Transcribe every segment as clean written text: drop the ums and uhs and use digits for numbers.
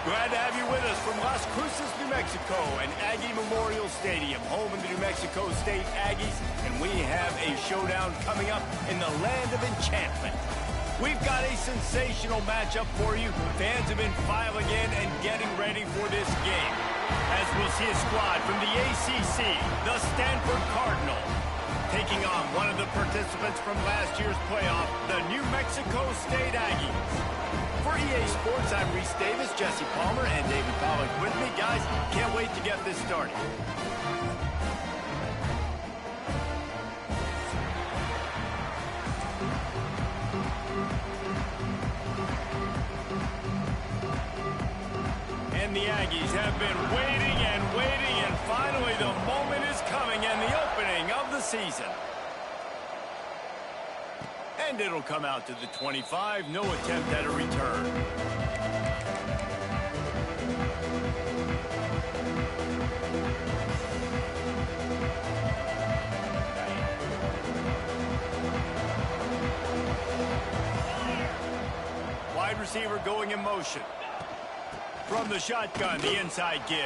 Glad to have you with us from Las Cruces, New Mexico, and Aggie Memorial Stadium, home of the New Mexico State Aggies, and we have a showdown coming up in the land of enchantment. We've got a sensational matchup for you. Fans have been filing in and getting ready for this game, as we'll see a squad from the ACC, the Stanford Cardinal, taking on one of the participants from last year's playoff, the New Mexico State Aggies. For EA Sports, I'm Reese Davis, Jesse Palmer, and David Pollack with me. Guys, can't wait to get this started. And the Aggies have been waiting and waiting, and finally the moment is coming and the opening of the season. And it'll come out to the 25, no attempt at a return. Wide receiver going in motion. From the shotgun, the inside give.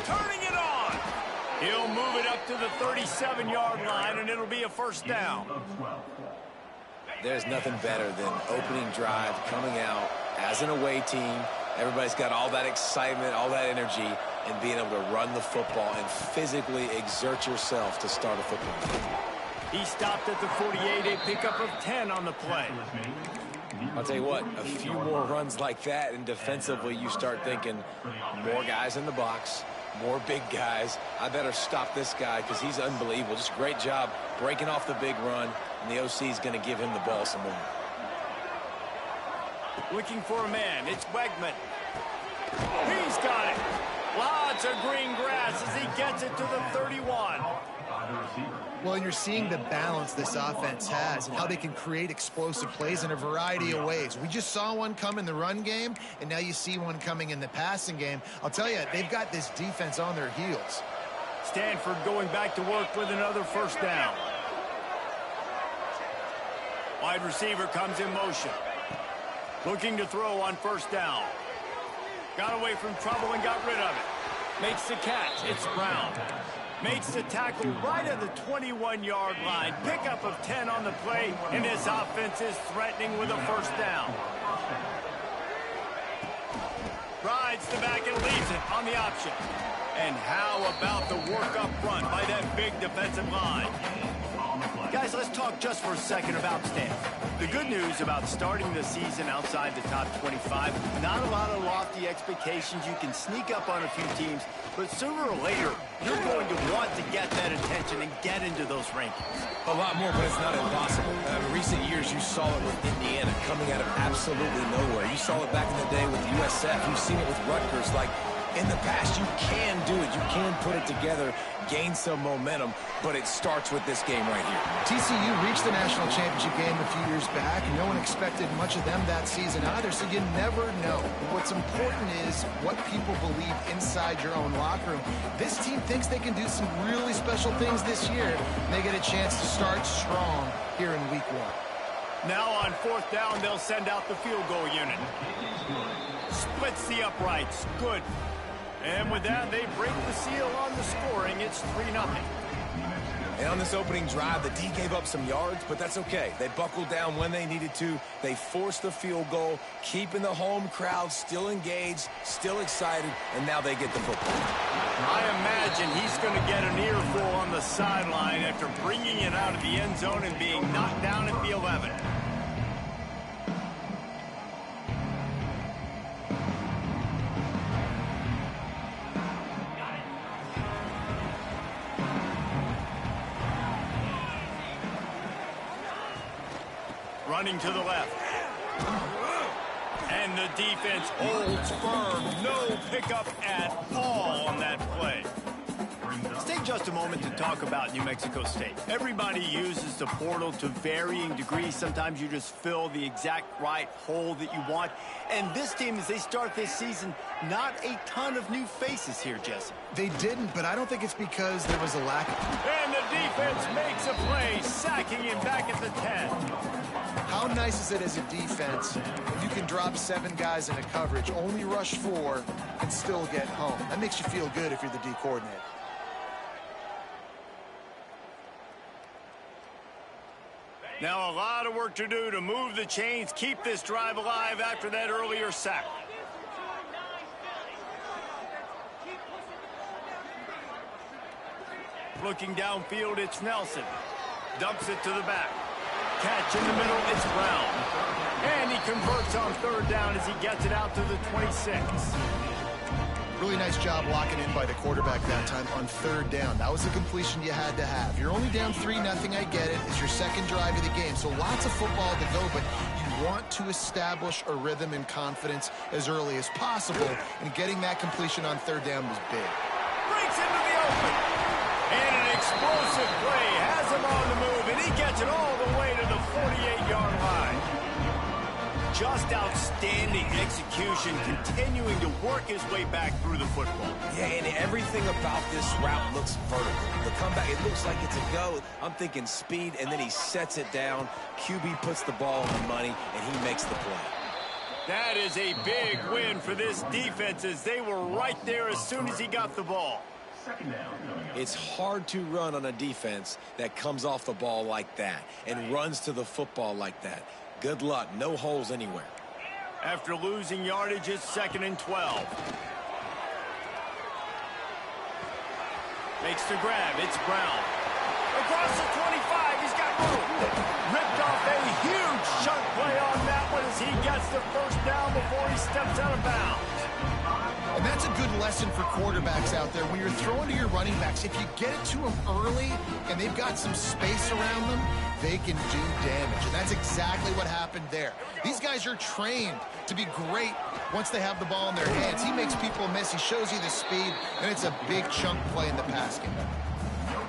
Turning it on! He'll move it up to the 37-yard line, and it'll be a first down. There's nothing better than opening drive, coming out as an away team. Everybody's got all that excitement, all that energy, and being able to run the football and physically exert yourself to start a football game. He stopped at the 48, a pickup of 10 on the play. I'll tell you what, a few more runs like that, and defensively you start thinking more guys in the box, more big guys. I better stop this guy because he's unbelievable. Just a great job breaking off the big run, and the OC is going to give him the ball some more. Looking for a man. It's Wegman. He's got it. Lots of green grass as he gets it to the 31. Well, you're seeing the balance this offense has and how they can create explosive plays in a variety of ways. We just saw one come in the run game, and now you see one coming in the passing game. I'll tell you, they've got this defense on their heels. Stanford going back to work with another first down. Wide receiver comes in motion. Looking to throw on first down. Got away from trouble and got rid of it. Makes the catch. It's Brown. Makes the tackle right at the 21-yard line. Pickup of 10 on the play, and this offense is threatening with a first down. Rides the back and leaves it on the option. And how about the work up front by that big defensive line? Guys, let's talk just for a second about Stanford. The good news about starting the season outside the top 25, not a lot of lofty expectations. You can sneak up on a few teams, but sooner or later, you're going to want to get that attention and get into those rankings. A lot more, but it's not impossible. In recent years, you saw it with Indiana coming out of absolutely nowhere. You saw it back in the day with USF. You've seen it with Rutgers. Like, in the past, you can do it. You can put it together, gain some momentum, but it starts with this game right here. TCU reached the national championship game a few years back, and no one expected much of them that season either, so you never know. But what's important is what people believe inside your own locker room. This team thinks they can do some really special things this year, and they get a chance to start strong here in week 1. Now on fourth down, they'll send out the field goal unit. Splits the uprights. Good. And with that, they break the seal on the scoring. It's 3-0. And on this opening drive, the D gave up some yards, but that's okay. They buckled down when they needed to. They forced the field goal, keeping the home crowd still engaged, still excited, and now they get the football. I imagine he's going to get an earful on the sideline after bringing it out of the end zone and being knocked down at the 11. Running to the left. And the defense holds firm. No pickup at all on that play. Let's take just a moment to talk about New Mexico State. Everybody uses the portal to varying degrees. Sometimes you just fill the exact right hole that you want. And this team, as they start this season, not a ton of new faces here, Jesse. They didn't, but I don't think it's because there was a lack of... And the defense makes a play, sacking him back at the 10. How How nice is it as a defense if you can drop 7 guys into coverage, only rush 4, and still get home? That makes you feel good if you're the D coordinator. Now a lot of work to do to move the chains, keep this drive alive after that earlier sack. Looking downfield, it's Nelson. Dumps it to the back. Catch in the middle, it's Brown. And he converts on 3rd down as he gets it out to the 26. Really nice job locking in by the quarterback that time on 3rd down. That was a completion you had to have. You're only down 3-0, I get it. It's your 2nd drive of the game, so lots of football to go, but you want to establish a rhythm and confidence as early as possible, and getting that completion on 3rd down was big. Breaks into the open. And an explosive play has him on the move, and he gets it all the way to the 48-yard line. Just outstanding execution, continuing to work his way back through the football. Yeah, and everything about this route looks vertical. The comeback, it looks like it's a go. I'm thinking speed, and then he sets it down. QB puts the ball on the money, and he makes the play. That is a big win for this defense as they were right there as soon as he got the ball. It's hard to run on a defense that comes off the ball like that and runs to the football like that. Good luck. No holes anywhere. After losing yardage, it's 2nd and 12. Makes the grab. It's Brown. Across the 25. He's got room. Ripped off a huge chunk play on that one as he gets the 1st down before he steps out of bounds. And that's a good lesson for quarterbacks out there. When you're throwing to your running backs, if you get it to them early and they've got some space around them, they can do damage. And that's exactly what happened there. These guys are trained to be great once they have the ball in their hands. He makes people miss. He shows you the speed, and it's a big chunk play in the pass game.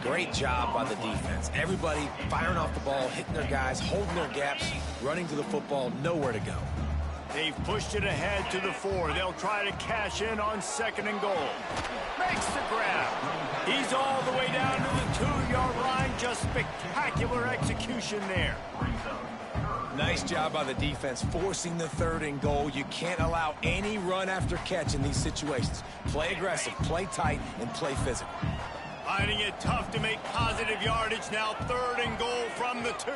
Great job by the defense. Everybody firing off the ball, hitting their guys, holding their gaps, running to the football, nowhere to go. They've pushed it ahead to the 4. They'll try to cash in on 2nd and goal. Makes the grab. He's all the way down to the 2-yard line. Just spectacular execution there. Nice job by the defense forcing the 3rd and goal. You can't allow any run after catch in these situations. Play aggressive, play tight, and play physical. Finding it tough to make positive yardage now. 3rd and goal from the 2.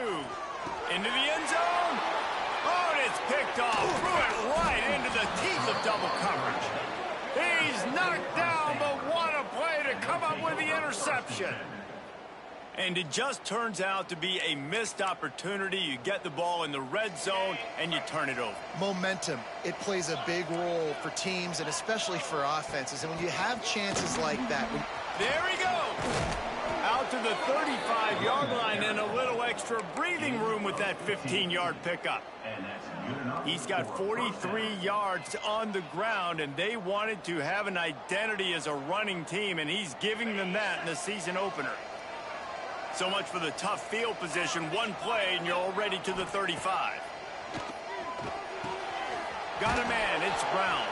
Into the end zone. Oh, and it's picked off. Threw it right into the teeth of double coverage. He's knocked down, but what a play to come up with the interception. And it just turns out to be a missed opportunity. You get the ball in the red zone, and you turn it over. Momentum. It plays a big role for teams and especially for offenses. And when you have chances like that... There he goes. Out to the 35-yard line and a little extra breathing room with that 15-yard pickup. He's got 43 yards on the ground, and they wanted to have an identity as a running team, and he's giving them that in the season opener. So much for the tough field position. One play, and you're already to the 35. Got a man. It's Brown.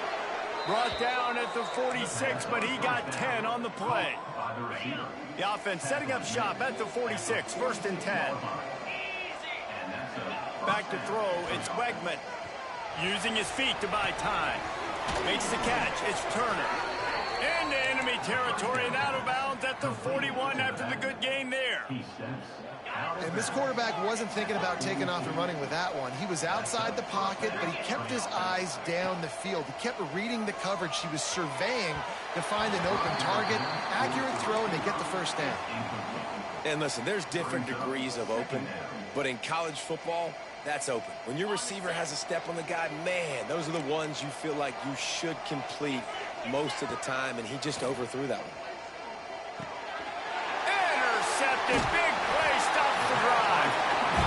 Brought down at the 46, but he got 10 on the play. The offense setting up shop at the 46, 1st and 10. Back to throw, it's Wegman. Using his feet to buy time. Makes the catch, it's Turner. Into enemy territory and out of bounds at the 41 after the good gain there. And this quarterback wasn't thinking about taking off and running with that one. He was outside the pocket, but he kept his eyes down the field. He kept reading the coverage. He was surveying to find an open target. Accurate throw, and they get the 1st down. And listen, there's different degrees of open, but in college football, that's open. When your receiver has a step on the guy, man, those are the ones you feel like you should complete most of the time, and he just overthrew that one. Intercepted, big play, stops the drive.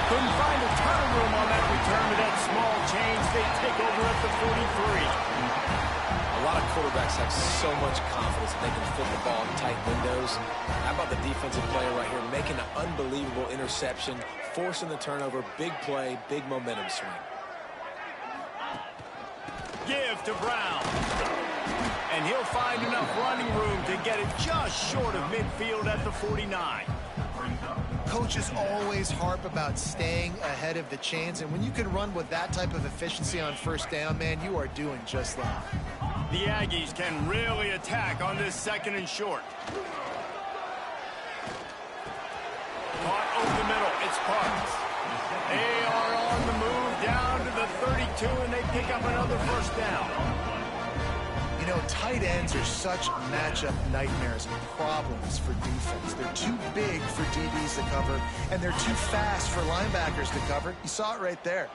Couldn't find a ton of room on that return to that small change. They take over at the 43. A lot of quarterbacks have so much confidence that they can fit the ball in tight windows. How about the defensive player right here making an unbelievable interception, forcing the turnover, big play, big momentum swing. Give to Brown. And he'll find enough running room to get it just short of midfield at the 49. coaches always harp about staying ahead of the chains, and when you can run with that type of efficiency on first down, man, you are doing just that. The Aggies can really attack on this 2nd and short. Caught over the middle. It's Parks. They are on the move down to the 32, and they pick up another first down. You know, tight ends are such matchup nightmares and problems for defense. They're too big for DBs to cover, and they're too fast for linebackers to cover. You saw it right there.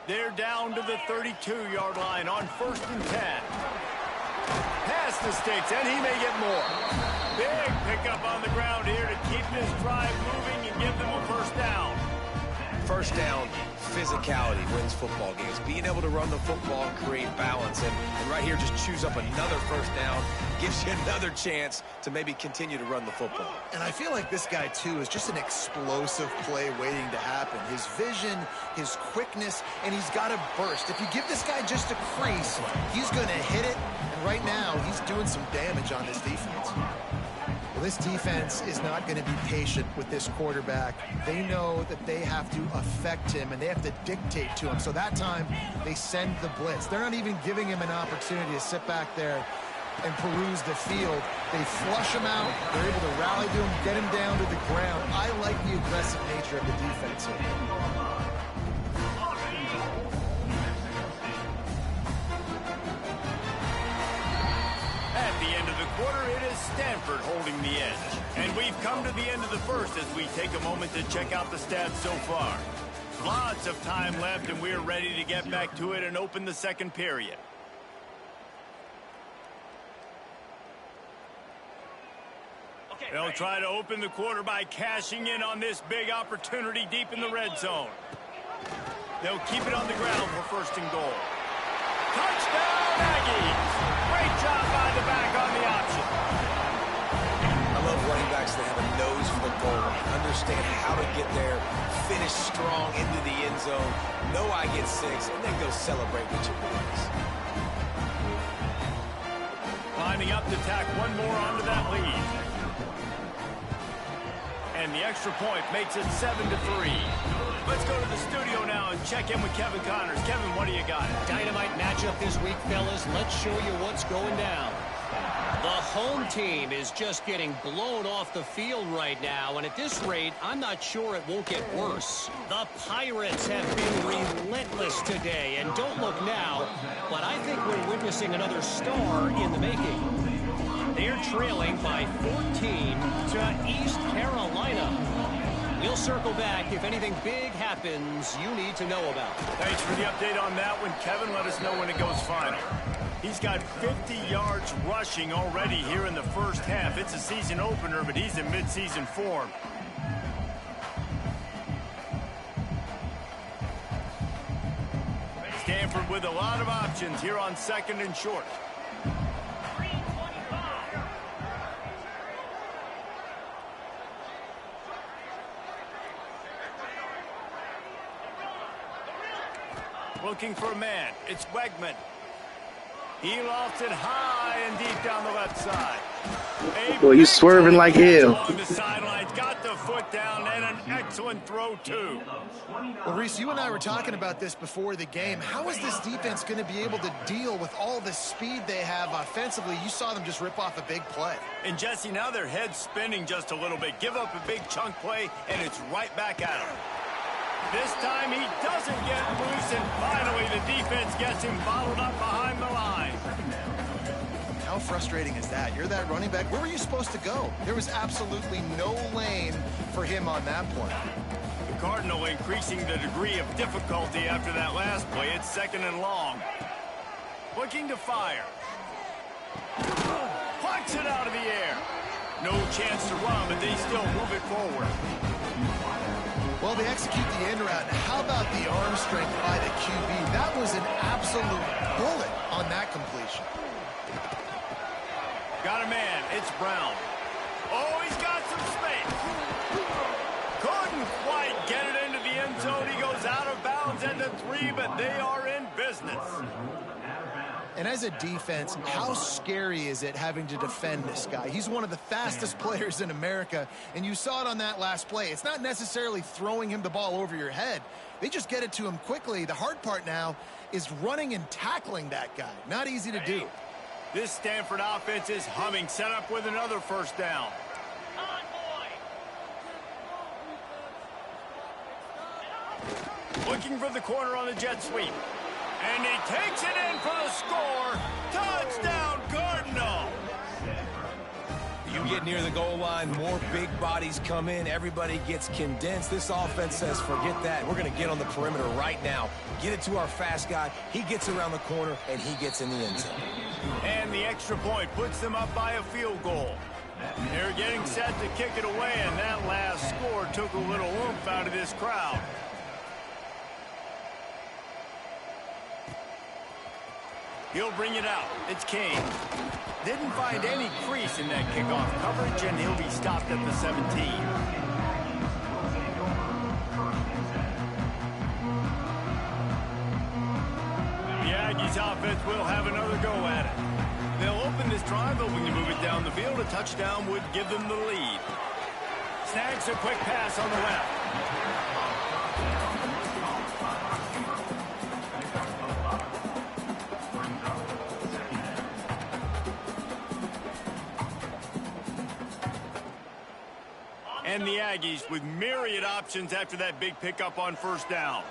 They're down to the 32-yard line on 1st and 10. Pass the sticks, and he may get more. Big pickup on the ground here to keep this drive moving and give them a first down. First down, physicality wins football games. Being able to run the football and create balance. And right here, just choose up another first down. Gives you another chance to maybe continue to run the football. And I feel like this guy, too, is just an explosive play waiting to happen. His vision, his quickness, and he's got a burst. If you give this guy just a crease, he's going to hit it. And right now, he's doing some damage on this defense. Well, this defense is not going to be patient with this quarterback. They know that they have to affect him, and they have to dictate to him. So that time, they send the blitz. They're not even giving him an opportunity to sit back there and peruse the field. They flush him out. They're able to rally to him, get him down to the ground. I like the aggressive nature of the defense here. At the end of the quarter, it is Stanford holding the edge. And we've come to the end of the first as we take a moment to check out the stats so far. Lots of time left, and we're ready to get back to it and open the 2nd period. They'll try to open the quarter by cashing in on this big opportunity deep in the red zone. They'll keep it on the ground for 1st and goal. Touchdown, Aggies! Great job by the back on the option. I love running backs that have a nose for the goal line. Understand how to get there, finish strong into the end zone, know I get 6, and then go celebrate with your boys. Lining up to tack one more onto that lead. And the extra point makes it 7-3. Let's go to the studio now and check in with Kevin Connors. Kevin, what do you got? Dynamite matchup this week, fellas. Let's show you what's going down. The home team is just getting blown off the field right now, and at this rate, I'm not sure it won't get worse. The Pirates have been relentless today, and don't look now, but I think we're witnessing another star in the making. They're trailing by 14 to East Carolina. We'll circle back if anything big happens you need to know about. Thanks for the update on that one, Kevin. Let us know when it goes final. He's got 50 yards rushing already here in the first half. It's a season opener, but he's in midseason form. Stanford with a lot of options here on 2nd and short. Looking for a man. It's Wegman. He lofts it high and deep down the left side. Boy, you swerving like hell. Along the sidelines, got the foot down, and an excellent throw, too. Well, Reese, you and I were talking about this before the game. How is this defense going to be able to deal with all the speed they have offensively? You saw them just rip off a big play. And, Jesse, now their head's spinning just a little bit. Give up a big chunk play, and it's right back at him. This time he doesn't get loose, and finally the defense gets him bottled up behind the line. How frustrating is that? You're that running back. Where were you supposed to go? There was absolutely no lane for him on that play. The Cardinal increasing the degree of difficulty after that last play. It's 2nd and long. Looking to fire. Plucks it out of the air. No chance to run, but they still move it forward. Well, they execute the end route. How about the arm strength by the QB? That was an absolute bullet on that completion. Got a man. It's Brown. Oh, he's got some space. Couldn't quite get it into the end zone. He goes out of bounds at the 3, but they are in business. And as a defense, how scary is it having to defend this guy? He's one of the fastest players in America, and you saw it on that last play. It's not necessarily throwing him the ball over your head. They just get it to him quickly. The hard part now is running and tackling that guy. Not easy to do. This Stanford offense is humming, set up with another first down. Looking for the corner on the jet sweep. And he takes it in for the score. Touchdown, Cardinal. You get near the goal line, more big bodies come in, everybody gets condensed. This offense says, forget that. We're going to get on the perimeter right now. Get it to our fast guy. He gets around the corner, and he gets in the end zone. And the extra point puts them up by a field goal. They're getting set to kick it away, and that last score took a little oomph out of this crowd. He'll bring it out. It's Kane. Didn't find any crease in that kickoff coverage, and he'll be stopped at the 17. The Aggies offense will have another go at it. They'll open this drive, but when you move it down the field, a touchdown would give them the lead. Snags a quick pass on the left. And the Aggies with myriad options after that big pickup on first down.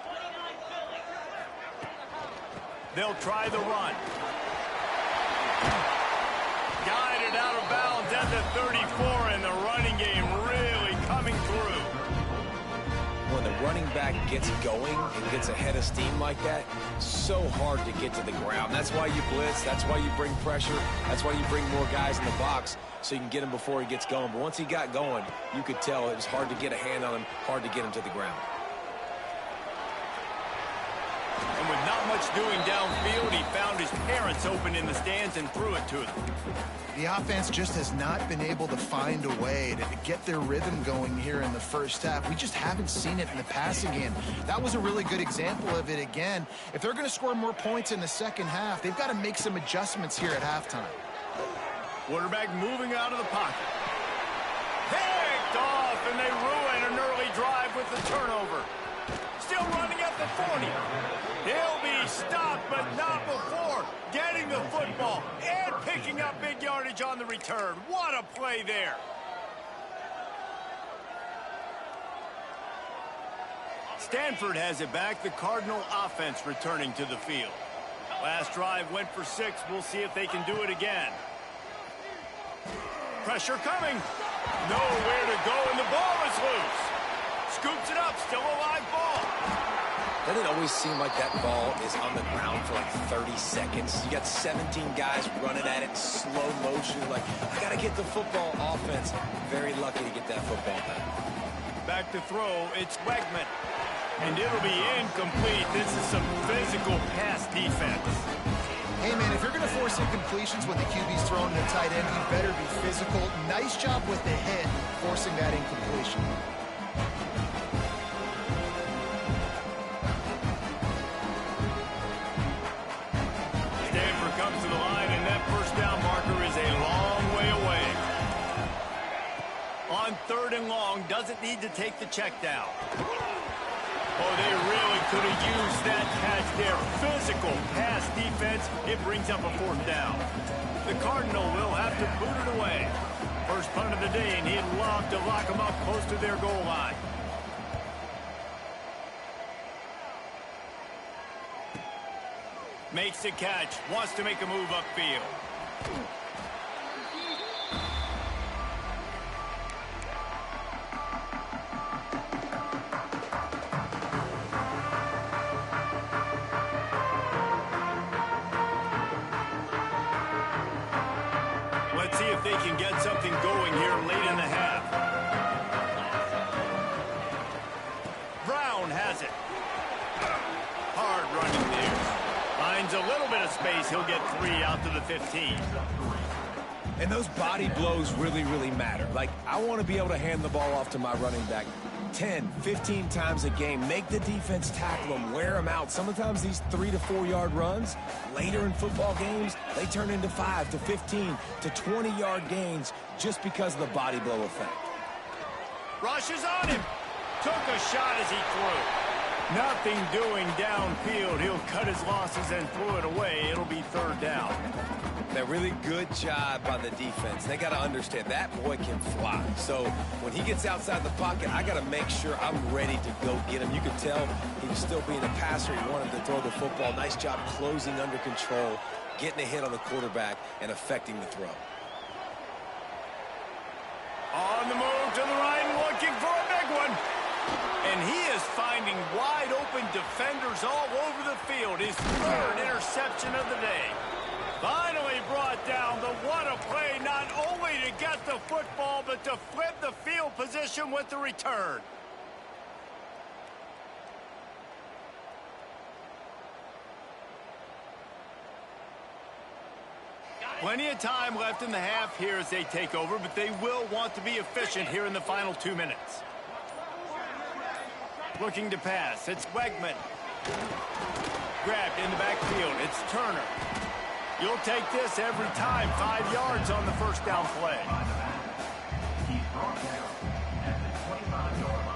They'll try the run. Guided out of bounds at the 34, and the running game really coming through. When the running back gets going and gets ahead of steam like that, so hard to get to the ground. That's why you blitz. That's why you bring pressure. That's why you bring more guys in the box so you can get him before he gets going. But once he got going, you could tell it was hard to get a hand on him, hard to get him to the ground. And with not much doing downfield, he found his parents open in the stands and threw it to them. The offense just has not been able to find a way to get their rhythm going here in the first half. We just haven't seen it in the passing game. That was a really good example of it again. If they're going to score more points in the second half, they've got to make some adjustments here at halftime. Quarterback moving out of the pocket. Picked off, and they ruin an early drive with the turnover. Still running at the 40. He'll be stopped, but not before getting the football and picking up big yardage on the return. What a play there. Stanford has it back. The Cardinal offense returning to the field. Last drive went for 6. We'll see if they can do it again. Pressure coming. Nowhere to go, and the ball is loose. Scoops it up, still a live ball. Doesn't it always seem like that ball is on the ground for like 30 seconds? You got 17 guys running at it in slow motion. Like, I got to get the football. Offense. Very lucky to get that football back. Back to throw, it's Wegman. And it'll be incomplete. This is some physical pass defense. Hey, man, if you're going to force incompletions when the QB's throwing to a tight end, you better be physical. Nice job with the hit, forcing that incompletion. Stanford comes to the line, and that first down marker is a long way away. On 3rd and long, doesn't need to take the check down. Oh, they really could have used that catch there. Physical pass defense. It brings up a 4th down. The Cardinal will have to boot it away. First punt of the day, and he'd love to lock them up close to their goal line. Makes the catch. Wants to make a move upfield. Let's see if they can get something going here late in the half. Brown has it. Hard running there. Finds a little bit of space. He'll get 3 out to the 15. And those body blows really, really matter. Like, I want to be able to hand the ball off to my running back 10, 15 times a game. Make the defense tackle them, wear them out. Sometimes these 3 to 4 yard runs, later in football games, they turn into 5 to 15 to 20 yard gains just because of the body blow effect. Rushes on him. Took a shot as he threw. Nothing doing downfield. He'll cut his losses and throw it away. It'll be third down. That really good job by the defense. They got to understand that boy can fly. So when he gets outside the pocket, I got to make sure I'm ready to go get him. You could tell he was still being a passer. He wanted to throw the football. Nice job closing under control, getting a hit on the quarterback, and affecting the throw. On the move to the right, looking for a big one. And he is finding wide open defenders all over the field. His third interception of the day. Finally brought down. What a play, not only to get the football, but to flip the field position with the return. Plenty of time left in the half here as they take over, but they will want to be efficient here in the final 2 minutes. Looking to pass. It's Wegman. Grabbed in the backfield. It's Turner. You'll take this every time. 5 yards on the first down play.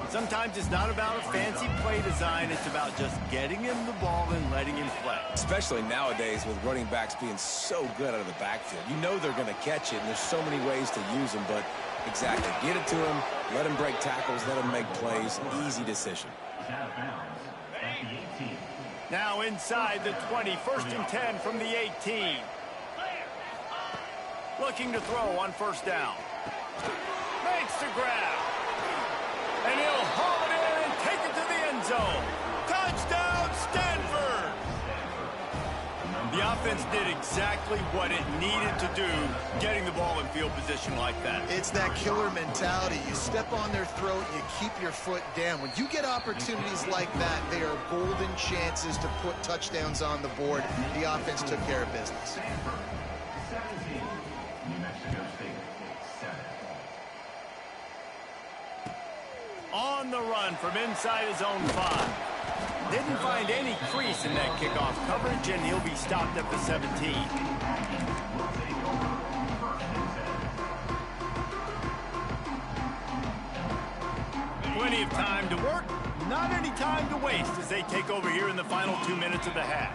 Sometimes it's not about a fancy play design. It's about just getting him the ball and letting him play. Especially nowadays with running backs being so good out of the backfield. You know they're going to catch it, and there's so many ways to use them, but exactly. Get it to him, let him break tackles, let him make plays. Easy decision. Now inside the 20, 1st and 10 from the 18. Looking to throw on first down. Makes the grab. And he'll haul it in and take it to the end zone. Touchdown, Stanford! The offense did exactly what it needed to do, getting the ball in field position like that. It's that killer mentality. You step on their throat, you keep your foot down. When you get opportunities like that, they are golden chances to put touchdowns on the board. The offense took care of business. On the run from inside his own 5. Didn't find any crease in that kickoff coverage, and he'll be stopped at the 17. Plenty of time to work, not any time to waste as they take over here in the final 2 minutes of the half.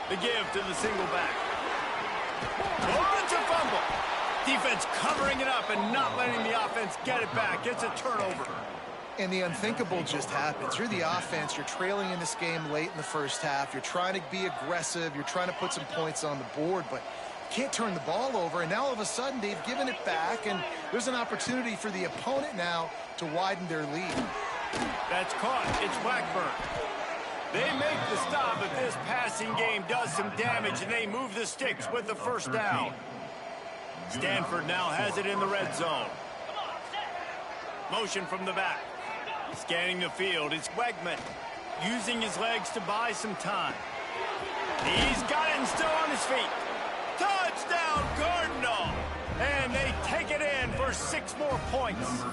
The give to the single back. Oh, it's a fumble. Defense covering it up and not letting the offense get it back. It's a turnover. And the unthinkable just happens. You're the offense. You're trailing in this game late in the first half. You're trying to be aggressive. You're trying to put some points on the board, but you can't turn the ball over. And now all of a sudden they've given it back, and there's an opportunity for the opponent now to widen their lead. That's caught. It's Blackburn. They make the stop, but this passing game does some damage, and they move the sticks with the first down. Stanford now has it in the red zone. Motion from the back. Scanning the field, it's Wegman. Using his legs to buy some time. He's got it and still on his feet. Touchdown, Cardinal! And they take it in for 6 more points.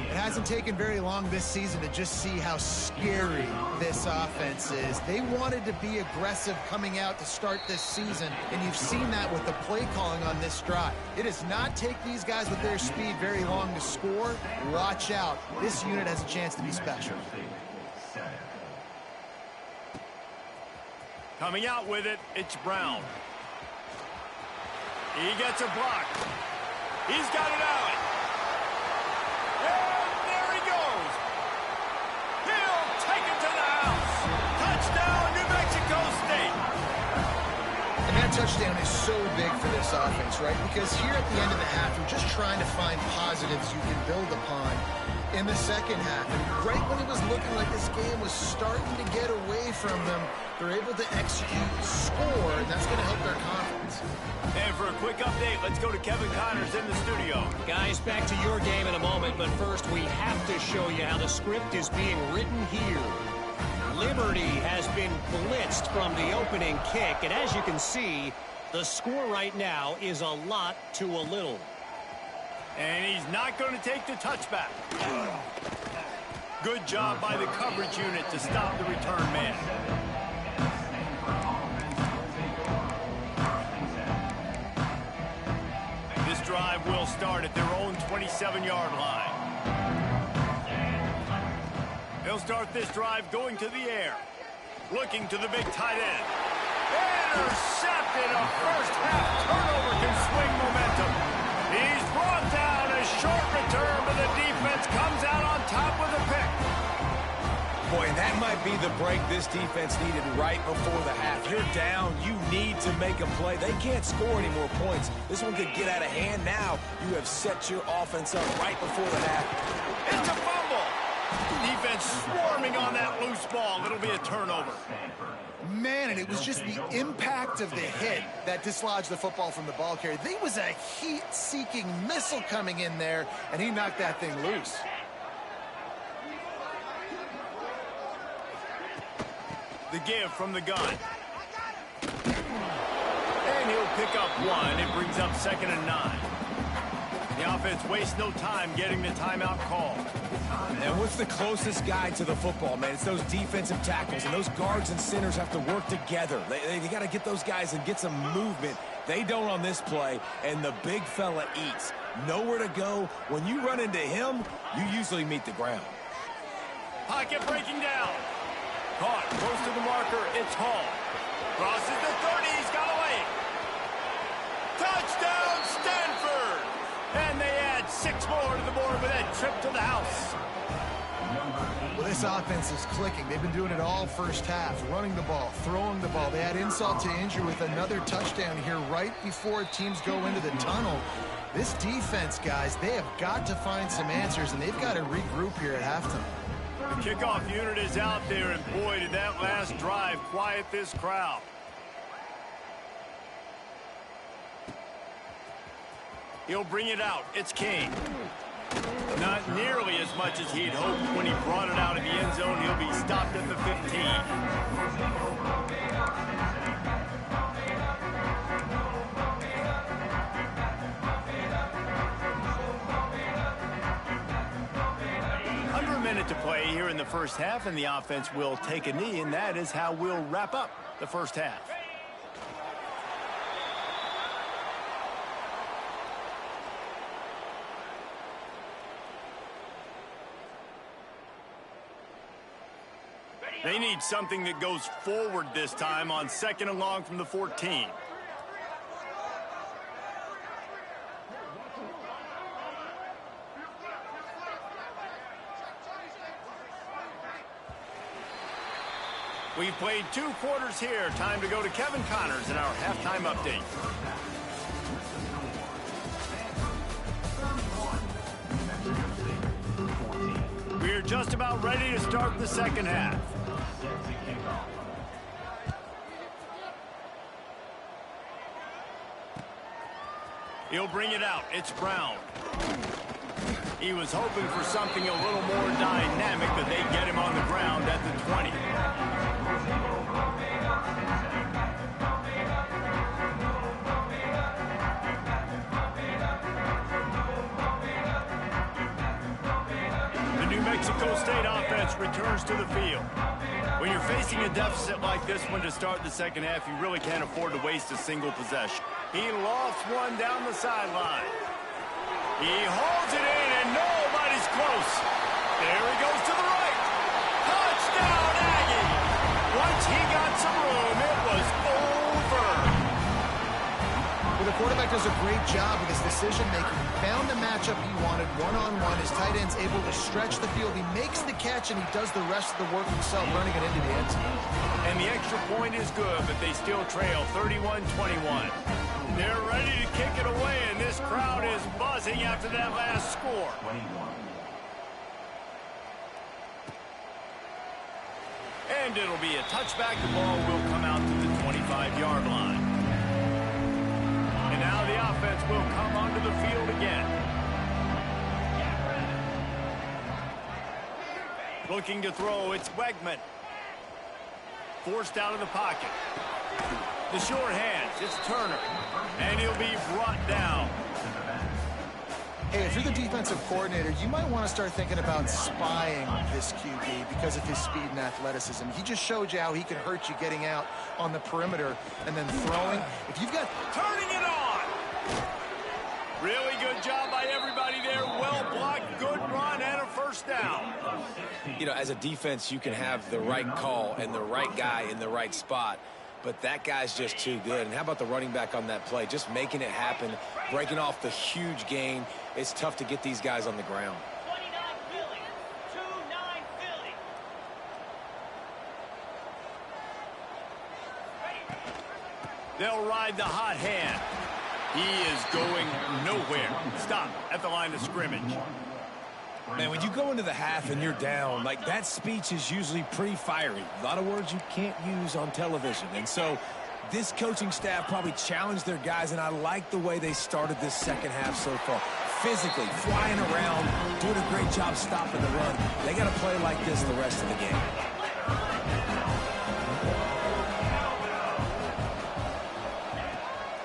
It hasn't taken very long this season to just see how scary this offense is. They wanted to be aggressive coming out to start this season, and you've seen that with the play calling on this drive. It does not take these guys with their speed very long to score. Watch out. This unit has a chance to be special. Coming out with it, it's Brown. He gets a block. He's got it out. And there he goes. He'll take it to the house. Touchdown, New Mexico State. And that touchdown is so big for this offense, right? Because here at the end of the half, you're just trying to find positives you can build upon in the second half. And right when it was looking like this game was starting to get away from them, they're able to execute, score, and that's going to help their confidence. And for a quick update, let's go to Kevin Connors in the studio. Guys, back to your game in a moment, but first we have to show you how the script is being written here. Liberty has been blitzed from the opening kick, and as you can see, the score right now is a lot to a little. And he's not going to take the touchback. Good job by the coverage unit to stop the return man. This drive will start at their own 27-yard line. They'll start this drive going to the air. Looking to the big tight end. Intercepted. A first-half turnover can swing momentum. He's brought down. A short return, but the defense comes out on top with a pick. Boy, that might be the break this defense needed right before the half. You're down. You need to make a play. They can't score any more points. This one could get out of hand now. You have set your offense up right before the half. It's a fumble. Defense swarming on that loose ball. It'll be a turnover. Man, and it was just the impact of the hit that dislodged the football from the ball carrier. There was a heat-seeking missile coming in there, and he knocked that thing loose. The give from the gun. And he'll pick up one. It brings up 2nd and 9. The offense wastes no time getting the timeout call. And what's the closest guy to the football, man? It's those defensive tackles, and those guards and centers have to work together. They got to get those guys and get some movement. They don't on this play, and the big fella eats. Nowhere to go. When you run into him, you usually meet the ground. Pocket breaking down. Caught close to the marker. It's Hall. Crosses the 30. He's got away. Touchdown, Stanford! And they add 6 more to the board with that trip to the house. Well, this offense is clicking. They've been doing it all first half, running the ball, throwing the ball. They add insult to injury with another touchdown here right before teams go into the tunnel. This defense, guys, they have got to find some answers, and they've got to regroup here at halftime. The kickoff unit is out there, and boy, did that last drive quiet this crowd. He'll bring it out. It's King. Not nearly as much as he'd hoped when he brought it out of the end zone. He'll be stopped at the 15. Under a minute to play here in the first half, and the offense will take a knee, and that is how we'll wrap up the first half. They need something that goes forward this time on 2nd and long from the 14. We've played 2 quarters here. Time to go to Kevin Connors in our halftime update. We're just about ready to start the second half. He'll bring it out. It's Brown. He was hoping for something a little more dynamic, but they get him on the ground at the 20. The New Mexico State offense returns to the field. When you're facing a deficit like this one to start the second half, you really can't afford to waste a single possession. He lofts one down the sideline. He holds it in, and nobody's close. There he goes to the right. Touchdown, Aggie! Once he got some room, it was over. Well, the quarterback does a great job with his decision-making. He found the matchup he wanted, one-on-one. His tight end's able to stretch the field. He makes the catch, and he does the rest of the work himself, running it into the end zone. And the extra point is good, but they still trail 31-21. They're ready to kick it away, and this crowd is buzzing after that last score. And it'll be a touchback. The ball will come out to the 25-yard line. And now the offense will come onto the field again. Looking to throw, it's Wegman. Forced out of the pocket. The short hands, it's Turner. And he'll be brought down. Hey, if you're the defensive coordinator, you might want to start thinking about spying this QB because of his speed and athleticism. He just showed you how he can hurt you getting out on the perimeter and then throwing. If you've got... Turning it on! Really good job by everybody there. Well blocked, good run, and a first down. You know, as a defense, you can have the right call and the right guy in the right spot, but that guy's just too good. And how about the running back on that play? Just making it happen, breaking off the huge gain. It's tough to get these guys on the ground. 29 Philly. 2-9 Philly. They'll ride the hot hand. He is going nowhere. Stop at the line of scrimmage. Man, when you go into the half and you're down, like, that speech is usually pretty fiery. A lot of words you can't use on television. And so this coaching staff probably challenged their guys, and I like the way they started this second half so far. Physically, flying around, doing a great job stopping the run. They got to play like this the rest of the game.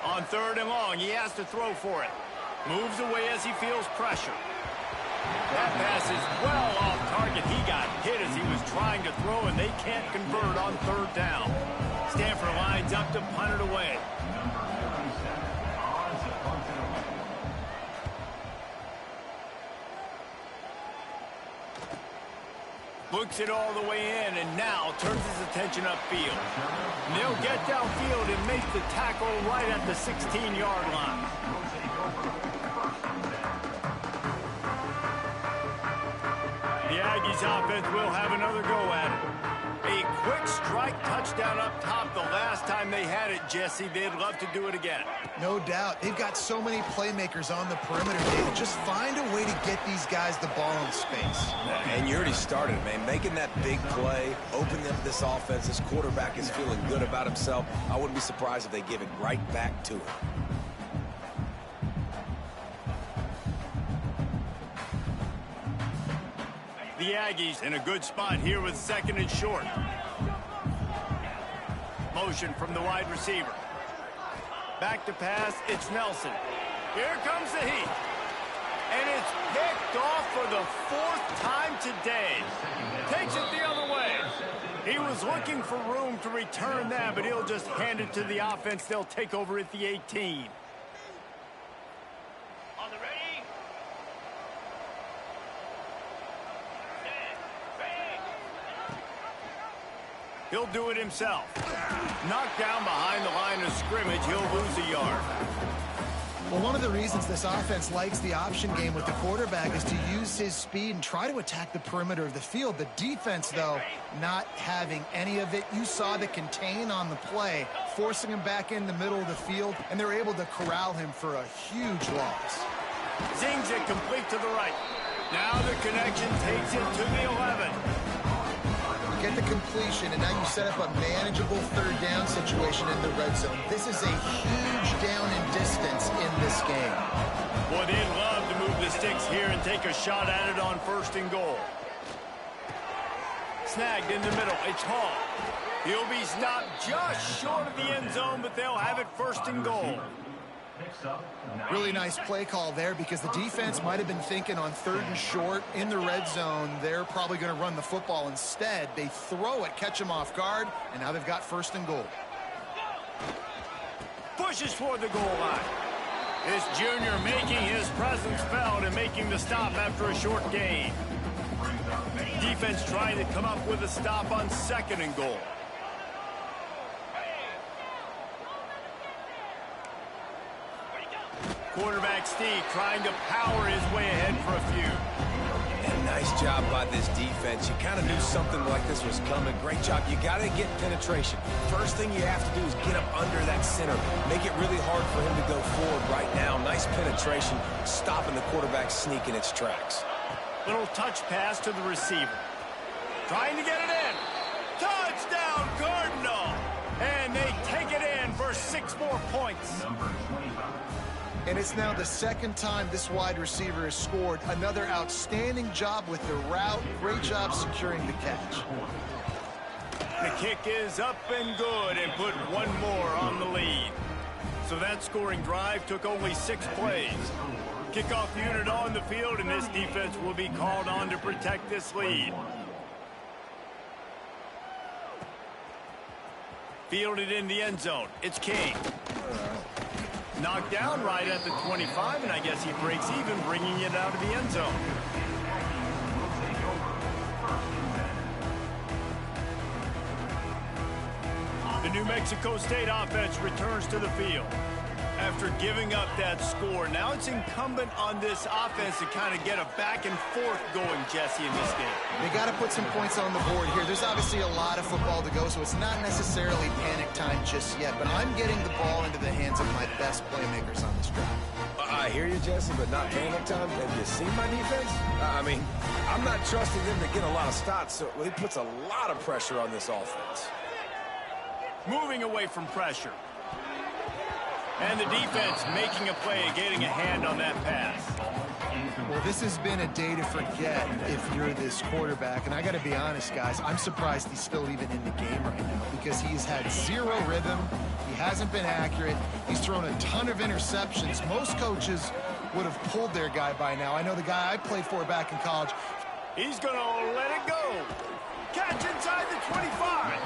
On 3rd and long, he has to throw for it. Moves away as he feels pressure. That pass is well off target. He got hit as he was trying to throw, and they can't convert on 3rd down. Stanford lines up to punt it away. Looks it all the way in, and now turns his attention upfield. And they'll get downfield and make the tackle right at the 16-yard line. The Aggies offense will have another go at it. A quick strike touchdown up top the last time they had it, Jesse. They'd love to do it again. No doubt. They've got so many playmakers on the perimeter, David. Just find a way to get these guys the ball in space. And you already started, man. Making that big play, opening up this offense. This quarterback is feeling good about himself. I wouldn't be surprised if they give it right back to him. The Aggies in a good spot here with 2nd and short. Motion from the wide receiver. Back to pass, it's Nelson. Here comes the heat. And it's picked off for the 4th time today. Takes it the other way. He was looking for room to return that, but he'll just hand it to the offense. They'll take over at the 18. On the ready. He'll do it himself. Knocked down behind the line of scrimmage. He'll lose a yard. Well, one of the reasons this offense likes the option game with the quarterback is to use his speed and try to attack the perimeter of the field. The defense, though, not having any of it. You saw the contain on the play, forcing him back in the middle of the field, and they're able to corral him for a huge loss. Zings it complete to the right. Now the connection takes it to the 11. Get the completion, and now you set up a manageable 3rd down situation in the red zone. This is a huge down in distance in this game. Boy, they'd love to move the sticks here and take a shot at it on 1st and goal. Snagged in the middle. It's Hall. He'll be stopped just short of the end zone, but they'll have it 1st and goal. Really nice play call there because the defense might have been thinking on 3rd and short in the red zone. They're probably going to run the football instead. They throw it, catch them off guard, and now they've got 1st and goal. Pushes for the goal line. This junior making his presence felt and making the stop after a short gain. Defense trying to come up with a stop on 2nd and goal. Quarterback Steve trying to power his way ahead for a few. And nice job by this defense. You kind of knew something like this was coming. Great job. You got to get penetration. First thing you have to do is get up under that center. Make it really hard for him to go forward right now. Nice penetration, stopping the quarterback sneak in its tracks. Little touch pass to the receiver. Trying to get it in. Touchdown, Cardinal! And they take it in for 6 more points. And it's now the 2nd time this wide receiver has scored. Another outstanding job with the route. Great job securing the catch. The kick is up and good and put 1 more on the lead. So that scoring drive took only 6 plays. Kickoff unit on the field, and this defense will be called on to protect this lead. Fielded in the end zone. It's King. Knocked down right at the 25, and I guess he breaks even, bringing it out of the end zone. The New Mexico State offense returns to the field. After giving up that score, now it's incumbent on this offense to kind of get a back and forth going, Jesse, in this game. They got to put some points on the board here. There's obviously a lot of football to go, so it's not necessarily panic time just yet, but I'm getting the ball into the hands of my best playmakers on this drive. I hear you, Jesse, but not panic time. Have you seen my defense? I mean, I'm not trusting them to get a lot of stops, so it puts a lot of pressure on this offense. Moving away from pressure. And the defense making a play, getting a hand on that pass. Well, this has been a day to forget if you're this quarterback. And I got to be honest, guys, I'm surprised he's still even in the game right now because he's had zero rhythm. He hasn't been accurate. He's thrown a ton of interceptions. Most coaches would have pulled their guy by now. I know the guy I played for back in college. He's going to let it go. Catch inside the 25.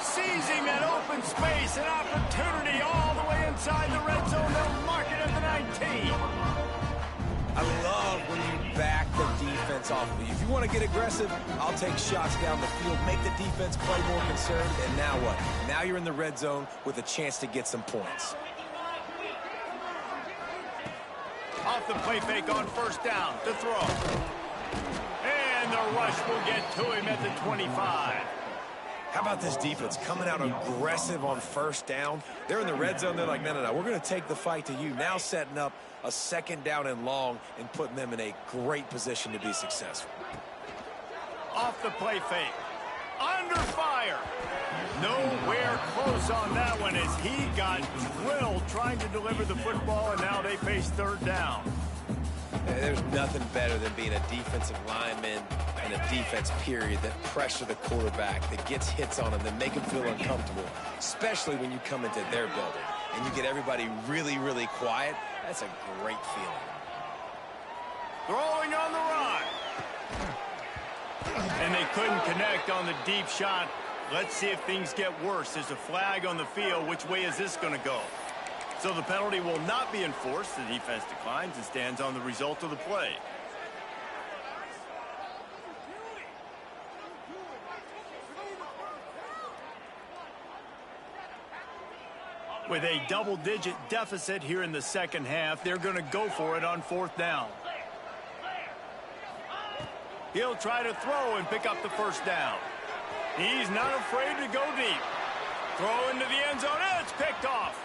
Seizing that open space, an opportunity all the way inside the red zone. They'll mark it at the 19. I love when you back the defense off of you. If you want to get aggressive, I'll take shots down the field, make the defense play more concerned, and now what? Now you're in the red zone with a chance to get some points. Off the play fake on first down to throw. And the rush will get to him at the 25. How about this defense coming out aggressive on first down? They're in the red zone. They're like, no, we're going to take the fight to you. Now setting up a second down and long and putting them in a great position to be successful. Off the play fake. Under fire. Nowhere close on that one as he got drilled trying to deliver the football, and now they face third down. There's nothing better than being a defensive lineman and a defense period that pressure the quarterback, that gets hits on him, that make him feel uncomfortable, especially when you come into their building and you get everybody really, really quiet. That's a great feeling. Throwing on the run. And they couldn't connect on the deep shot. Let's see if things get worse. There's a flag on the field. Which way is this going to go? So the penalty will not be enforced. The defense declines and stands on the result of the play. With a double-digit deficit here in the second half, they're going to go for it on fourth down. He'll try to throw and pick up the first down. He's not afraid to go deep. Throw into the end zone. It's picked off.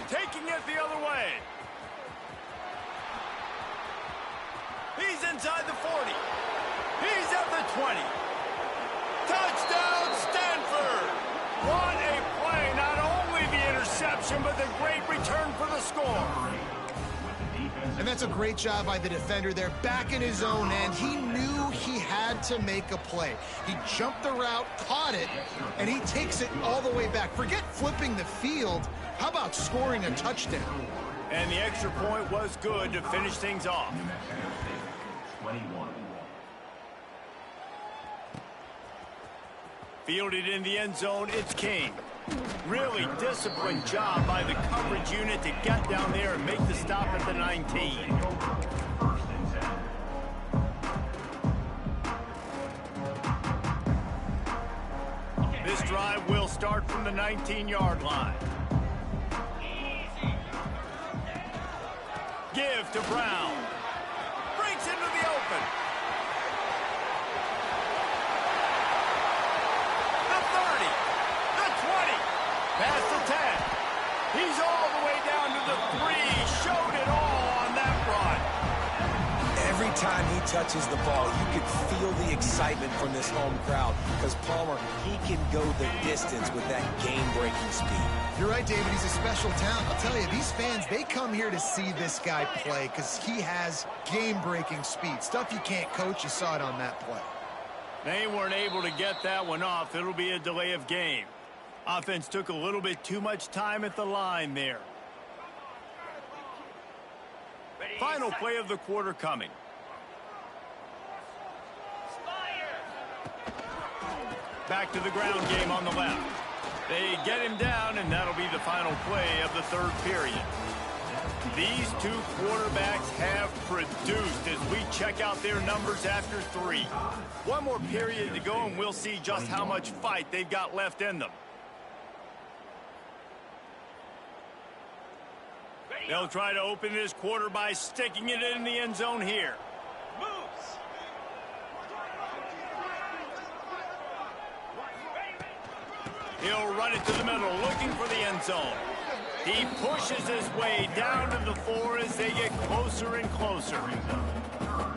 Taking it the other way. He's inside the 40. He's at the 20. Touchdown, Stanford! What a play. Not only the interception, but the great return for the score. And that's a great job by the defender there, back in his own end. He knew he had to make a play. He jumped the route, caught it, and he takes it all the way back. Forget flipping the field. How about scoring a touchdown? And the extra point was good to finish things off. Fielded in the end zone, it's King. Really disciplined job by the coverage unit to get down there and make the stop at the 19. This drive will start from the 19-yard line. Give to Brown. Breaks into the open. The 30. The 20. Past the 10. He's all the way down to the 3. Showed it all on that run. Every time he touches the ball, you can feel the excitement from this home crowd because Palmer, he can go the distance with that game-breaking speed. You're right, David. He's a special talent. I'll tell you, these fans, they come here to see this guy play because he has game-breaking speed. Stuff you can't coach. You saw it on that play. They weren't able to get that one off. It'll be a delay of game. Offense took a little bit too much time at the line there. Final play of the quarter coming. Back to the ground game on the left. They get him down, and that'll be the final play of the third period. These two quarterbacks have produced as we check out their numbers after 3. One more period to go, and we'll see just how much fight they've got left in them. They'll try to open this quarter by sticking it in the end zone here. He'll run it to the middle, looking for the end zone. He pushes his way down to the 4 as they get closer and closer.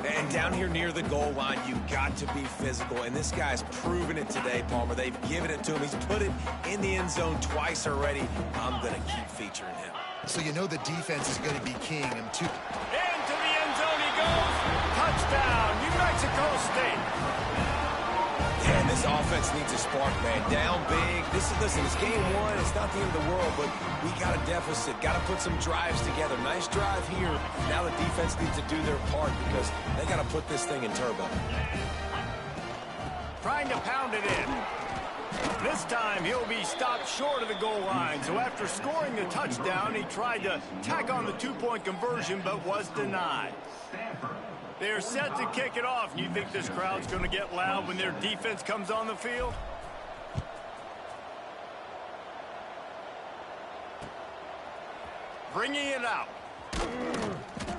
And down here near the goal line, you've got to be physical. And this guy's proven it today, Palmer. They've given it to him. He's put it in the end zone twice already. I'm going to keep featuring him. So you know the defense is going to be king. And into the end zone he goes. Touchdown, New Mexico State. Yeah, this offense needs a spark, man. Down big. Listen, it's game 1. It's not the end of the world, but we got a deficit. Got to put some drives together. Nice drive here. Now the defense needs to do their part because they got to put this thing in turbo. Trying to pound it in. This time he'll be stopped short of the goal line. So after scoring the touchdown, he tried to tack on the 2-point conversion, but was denied. They're set to kick it off. You think this crowd's going to get loud when their defense comes on the field? Bringing it out.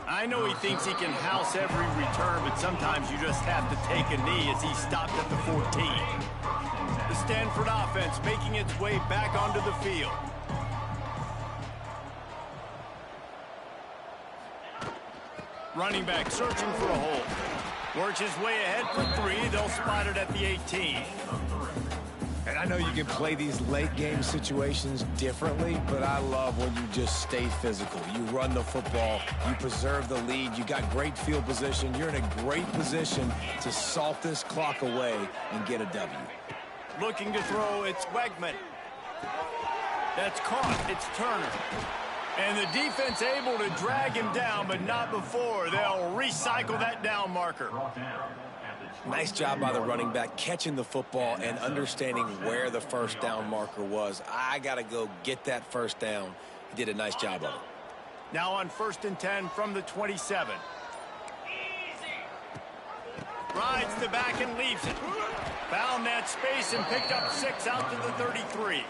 I know he thinks he can house every return, but sometimes you just have to take a knee as he stopped at the 14. The Stanford offense making its way back onto the field. Running back searching for a hole. Works his way ahead for 3. They'll spot it at the 18. And I know you can play these late game situations differently, but I love when you just stay physical. You run the football, you preserve the lead, you got great field position, you're in a great position to salt this clock away and get a W. Looking to throw, it's Wegman. That's caught, it's Turner. And the defense able to drag him down, but not before. They'll recycle that down marker. Nice job by the running back catching the football and understanding where the first down marker was. I got to go get that first down. He did a nice job of it. Now on 1st and 10 from the 27. Rides the back and leaves it. Found that space and picked up 6 out to the 33.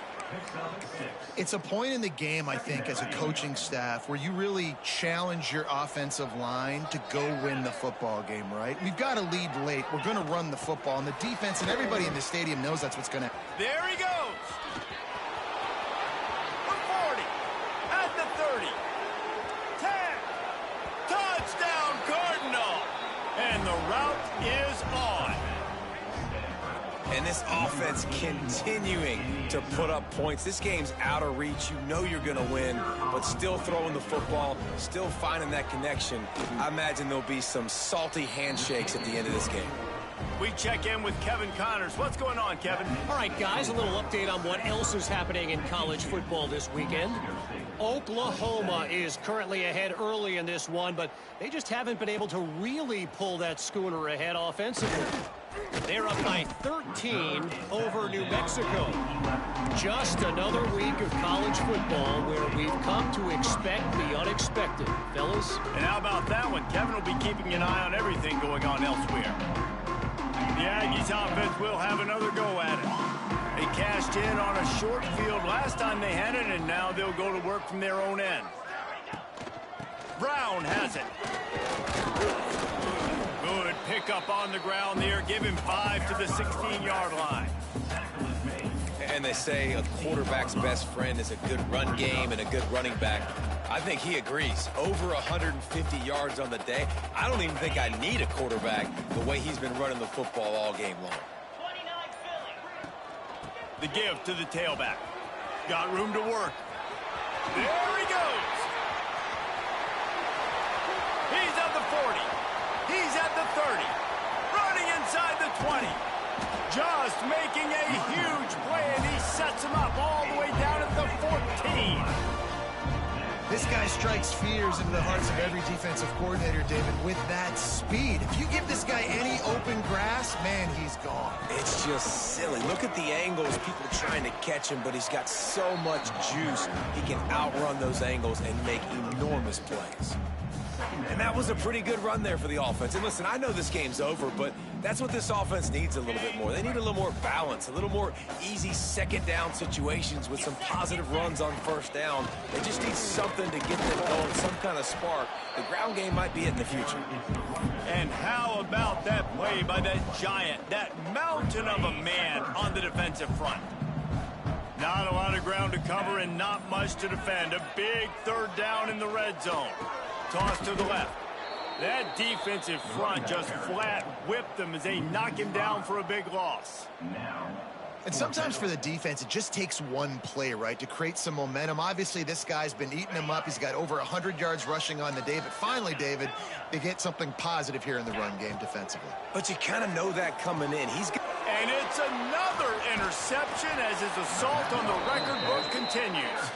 It's a point in the game, I think, as a coaching staff where you really challenge your offensive line to go win the football game, right? We've got to lead late. We're going to run the football, and the defense and everybody in the stadium knows that's what's going to happen. There he goes. The 40, at the 30, 10, touchdown Cardinal, and the route is on. And this offense continuing to put up points. This game's out of reach. You know you're going to win, but still throwing the football, still finding that connection. I imagine there'll be some salty handshakes at the end of this game. We check in with Kevin Connors. What's going on, Kevin? All right, guys, a little update on what else is happening in college football this weekend. Oklahoma is currently ahead early in this one, but they just haven't been able to really pull that schooner ahead offensively. They're up by 13 over New Mexico. Just another week of college football where we've come to expect the unexpected, fellas. And how about that one? Kevin will be keeping an eye on everything going on elsewhere. The Aggies offense will have another go at it. They cashed in on a short field last time they had it, and now they'll go to work from their own end. Brown has it. Good pickup on the ground there. Give him 5 to the 16-yard line. And they say a quarterback's best friend is a good run game and a good running back. I think he agrees. Over 150 yards on the day. I don't even think I need a quarterback the way he's been running the football all game long. The give to the tailback. Got room to work. There he goes. He's at the 40. He's at the 30. Running inside the 20. Just making a huge play, and he sets him up all the way down at the 14. This guy strikes fears into the hearts of every defensive coordinator, David, with that speed. If you give this guy any open grass, man, he's gone. It's just silly. Look at the angles, people trying to catch him, but he's got so much juice. He can outrun those angles and make enormous plays. And that was a pretty good run there for the offense. And listen, I know this game's over, but that's what this offense needs a little bit more. They need a little more balance, a little more easy second down situations with some positive runs on first down. They just need something to get them going, some kind of spark. The ground game might be it in the future. And how about that play by that giant, that mountain of a man on the defensive front? Not a lot of ground to cover and not much to defend. A big third down in the red zone. Toss to the left. That defensive front just flat whipped them as they knock him down for a big loss. And sometimes for the defense, it just takes one play, right, to create some momentum. Obviously, this guy's been eating them up. He's got over 100 yards rushing on the day. But finally, David, they get something positive here in the run game defensively. But you kind of know that coming in. And it's another interception as his assault on the record book continues.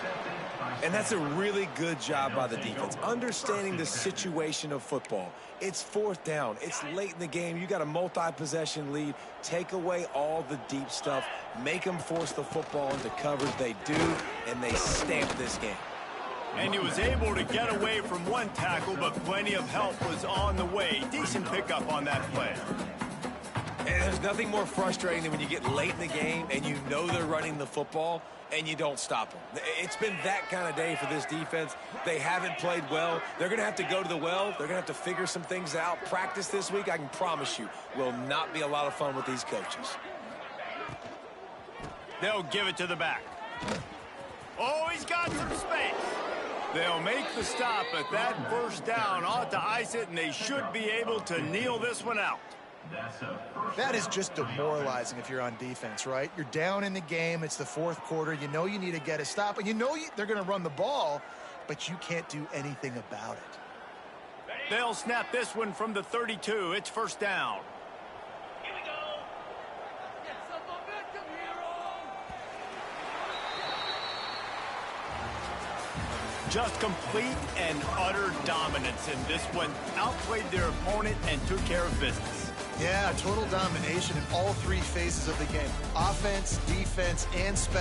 And that's a really good job by the defense, understanding the situation of football. It's fourth down. It's late in the game. You got a multi-possession lead. Take away all the deep stuff. Make them force the football into coverage. They do, and they stamp this game. And he was able to get away from one tackle, but plenty of help was on the way. Decent pickup on that play. And there's nothing more frustrating than when you get late in the game and you know they're running the football and you don't stop them. It's been that kind of day for this defense. They haven't played well. They're going to have to go to the well. They're going to have to figure some things out. Practice this week, I can promise you, will not be a lot of fun with these coaches. They'll give it to the back. Oh, he's got some space. They'll make the stop, but that first down ought to ice it, and they should be able to kneel this one out. That is just demoralizing if you're on defense, right? You're down in the game. It's the fourth quarter. You know you need to get a stop, and you know they're going to run the ball, but you can't do anything about it. They'll snap this one from the 32. It's first down. Here we go. Get some momentum, hero. Just complete and utter dominance in this one. Outplayed their opponent and took care of business. Yeah, total domination in all three phases of the game. Offense, defense, and special.